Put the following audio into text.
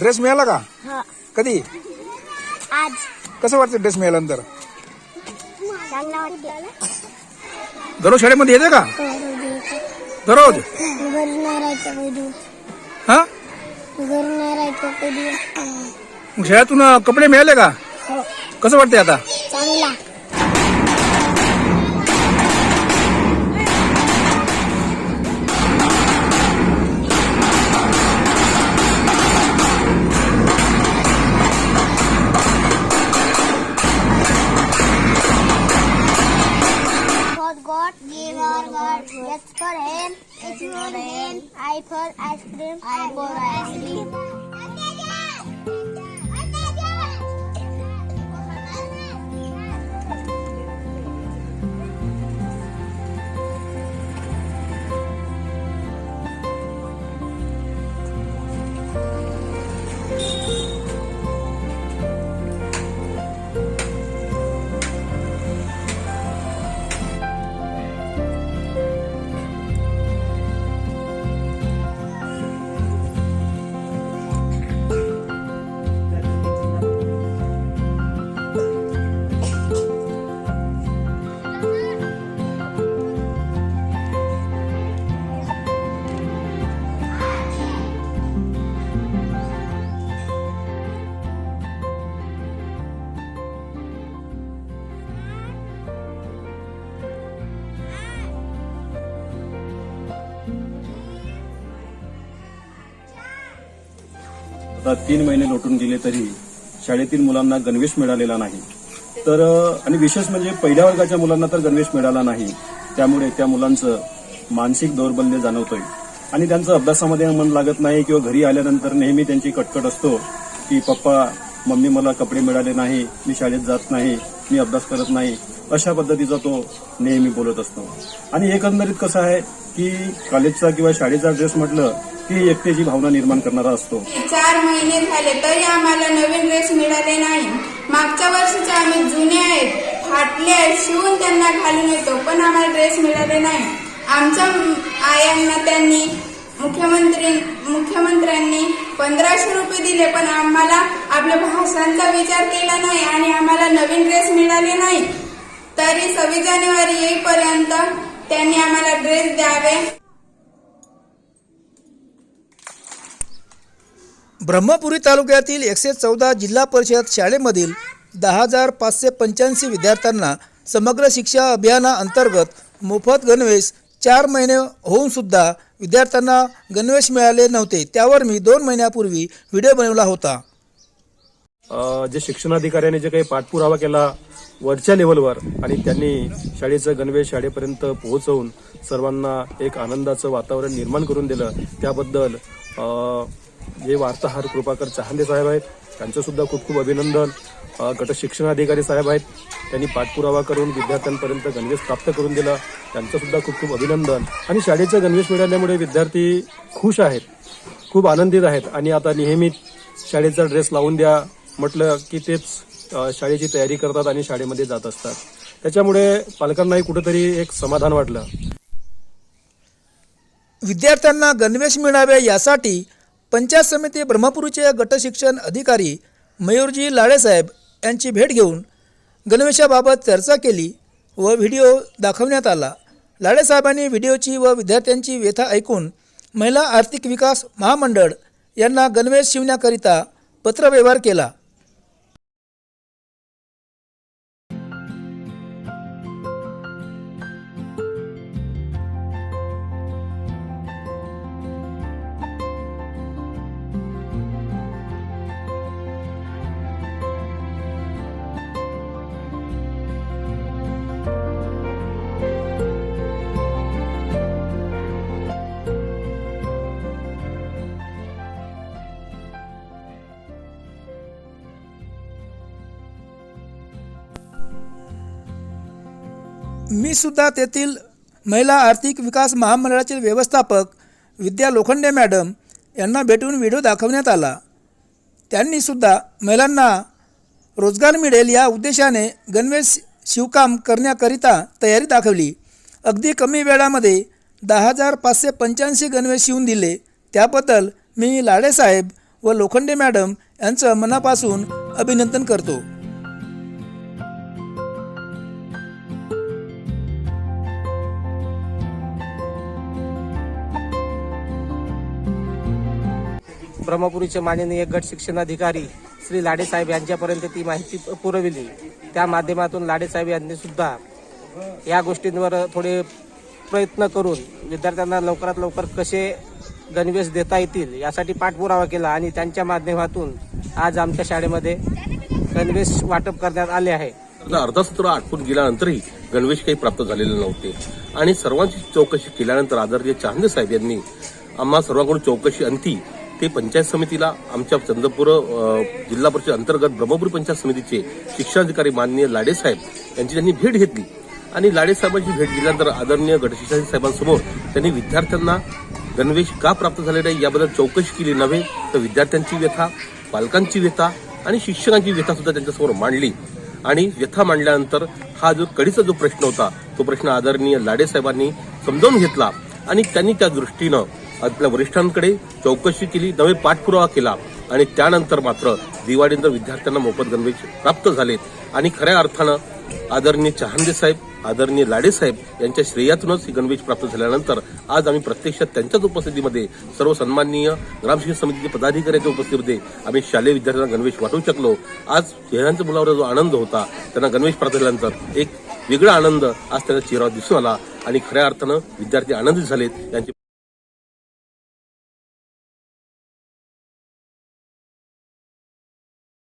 Dress मिळाला का? हा कधी? आज कसं वाटतं ड्रेस मिळाल्यानंतर? चांगला वाटते. दररोज शाळेमध्ये येते का? दररोज? घरी नाही राहायचं काही दिवस. हा? घरी नाही राहायचं काही दिवस. मग शाळेतून कपडे मिळाले का? हो कसं वाटतंय आता? चांगला. God give our God. H for hen, H for hen, I for ice cream, I for ice cream. आता 3 महिने लोटून गेले तरी शाळेतील मुलांना गणवेश मिळालेला नाही. तर आणि विशेष म्हणजे पहिल्या वर्गाच्या मुलांना तर गणवेश मिळाला नाही. त्यामुळे त्या मुलांचं मानसिक दौर्बल्य जाणवतोय आणि त्यांचं अभ्यासामध्ये मन लागत नाही किंवा घरी आल्यानंतर नेहमी त्यांची कटकट असतो की पप्पा मम्मी मला कपडे मिळाले नाही, मी शाळेत जात नाही, मी अभ्यास करत नाही, अशा पद्धतीचा तो नेहमी बोलत असतो. आणि एकंदरीत कसं आहे की कॉलेजचा किंवा शाळेचा ड्रेस म्हटलं की एकतेची भावना निर्माण करणारा असतो. 4 महिने झाले तरी आम्हाला नवीन ड्रेस मिळाले नाही. मागच्या वर्षीचे आम्ही जुने आहेत, फाटले आहेत, शिवून त्यांना घालून येतो, पण आम्हाला ड्रेस मिळाले नाही. आमच्या आयांना त्यांनी मुख्यमंत्र्यांनी 1500 रुपये दिले, पण आम्हाला आपल्या भाषांचा विचार केला नाही आणि आम्हाला नवीन ड्रेस मिळाले नाही. तरी 26 जानेवारी येईपर्यंत त्यांनी आम्हाला ड्रेस द्यावे. ब्रह्मपुरी तालुक्यातील 114 जिल्हा परिषद शाळेमधील 10,585 विद्यार्थ्यांना समग्र शिक्षा अभियानाअंतर्गत मोफत गणवेश 4 महिने होऊन सुद्धा विद्यार्थ्यांना गणवेश मिळाले नव्हते. त्यावर मी 2 महिन्यापूर्वी व्हिडिओ बनवला होता. जे शिक्षणाधिकाऱ्यांनी जे काही पाठपुरावा केला वरच्या लेवलवर आणि त्यांनी शाळेचं गणवेश शाळेपर्यंत पोहोचवून सर्वांना एक आनंदाचं वातावरण निर्माण करून दिलं, त्याबद्दल जे वार्ताहर कृपाकर चहांदे साहेब आहेत त्यांचं सुद्धा खूप खूप अभिनंदन. गट शिक्षणाधिकारी साहेब आहेत, त्यांनी पाठपुरावा करून विद्यार्थ्यांपर्यंत गणवेश प्राप्त करून दिला, त्यांचं सुद्धा खूप खूप अभिनंदन. आणि शाळेचं गणवेश मिळाल्यामुळे विद्यार्थी खुश आहेत, खूप आनंदित आहेत आणि आता नेहमी शाळेचा ड्रेस लावून द्या म्हटलं की तेच शाळेची तयारी करतात आणि शाळेमध्ये जात असतात. त्याच्यामुळे पालकांनाही कुठेतरी एक समाधान वाटलं. विद्यार्थ्यांना गणवेश मिळावे यासाठी पंचायत समिती ब्रह्मपुरीचे गट शिक्षण अधिकारी मयूरजी लाडेसाहेब यांची भेट घेऊन गणवेशाबाबत चर्चा केली व व्हिडिओ दाखवण्यात आला. लाडेसाहेबांनी व्हिडिओची व विद्यार्थ्यांची व्यथा ऐकून महिला आर्थिक विकास महामंडळ यांना गणवेश शिवण्याकरिता पत्रव्यवहार केला. मी सुद्धा तेथील महिला आर्थिक विकास महामंडळाचे व्यवस्थापक विद्या लोखंडे मॅडम यांना भेटून व्हिडिओ दाखवण्यात आला. त्यांनी सुद्धा महिलांना रोजगार मिळेल या उद्देशाने गणवेश शिवकाम करण्याकरिता तयारी दाखवली. अगदी कमी वेळामध्ये 10,585 गणवेश शिवून दिले. त्याबद्दल मी लाडेसाहेब व लोखंडे मॅडम यांचं मनापासून अभिनंदन करतो. ब्रह्मपुरीचे माननीय गट शिक्षणाधिकारी श्री लाडेसाहेब यांच्यापर्यंत ती माहिती पुरविली. त्या माध्यमातून लाडेसाहेब यांनी सुद्धा या गोष्टींवर थोडे प्रयत्न करून विद्यार्थ्यांना लवकरात लवकर कसे गणवेश देता येतील यासाठी पाठपुरावा केला आणि त्यांच्या माध्यमातून आज आमच्या शाळेमध्ये गणवेश वाटप करण्यात आले आहे. अर्धा सत्र आटपून गेल्यानंतरही गणवेश काही प्राप्त झालेले नव्हते आणि सर्वांची चौकशी केल्यानंतर आदरणीय चांदे साहेब यांनी आम्हा सर्वांकडून चौकशी अंती ते पंचायत समितीला आमच्या चंद्रपूर जिल्हा परिषद अंतर्गत ब्रह्मपुरी पंचायत समितीचे शिक्षणाधिकारी माननीय लाडेसाहेब यांची त्यांनी भेट घेतली आणि लाडेसाहेबांची भेट घेतल्यानंतर आदरणीय गटशिक्षणाधिकारी साहेबांसमोर त्यांनी विद्यार्थ्यांना गणवेश का प्राप्त झाले नाही याबद्दल चौकशी केली नव्हे तर विद्यार्थ्यांची व्यथा, पालकांची व्यथा आणि शिक्षकांची व्यथा सुद्धा त्यांच्यासमोर मांडली आणि व्यथा मांडल्यानंतर हा जो कडीचा जो प्रश्न होता तो प्रश्न आदरणीय लाडेसाहेबांनी समजावून घेतला आणि त्यांनी त्या दृष्टीनं आपल्या वरिष्ठांकडे चौकशी केली, नवे पाठपुरावा केला आणि त्यानंतर मात्र दिवाळीनंतर विद्यार्थ्यांना मोफत गणवेश प्राप्त झालेत आणि खऱ्या अर्थानं आदरणीय चहांदे साहेब, आदरणीय लाडेसाहेब यांच्या श्रेयातूनच ही गणवेश प्राप्त झाल्यानंतर आज आम्ही प्रत्यक्षात त्यांच्याच उपस्थितीमध्ये सर्व सन्माननीय ग्रामशिक्षण समितीचे पदाधिकाऱ्यांच्या उपस्थितीमध्ये आम्ही शालेय विद्यार्थ्यांना गणवेश वाटू शकलो. आज चेहऱ्यांच्या मुलावर जो आनंद होता त्यांना गणवेश प्राप्त झाल्यानंतर एक वेगळा आनंद आज त्यांच्या चेहऱ्यावर दिसून आला आणि खऱ्या अर्थानं विद्यार्थी आनंदित झालेत. यांची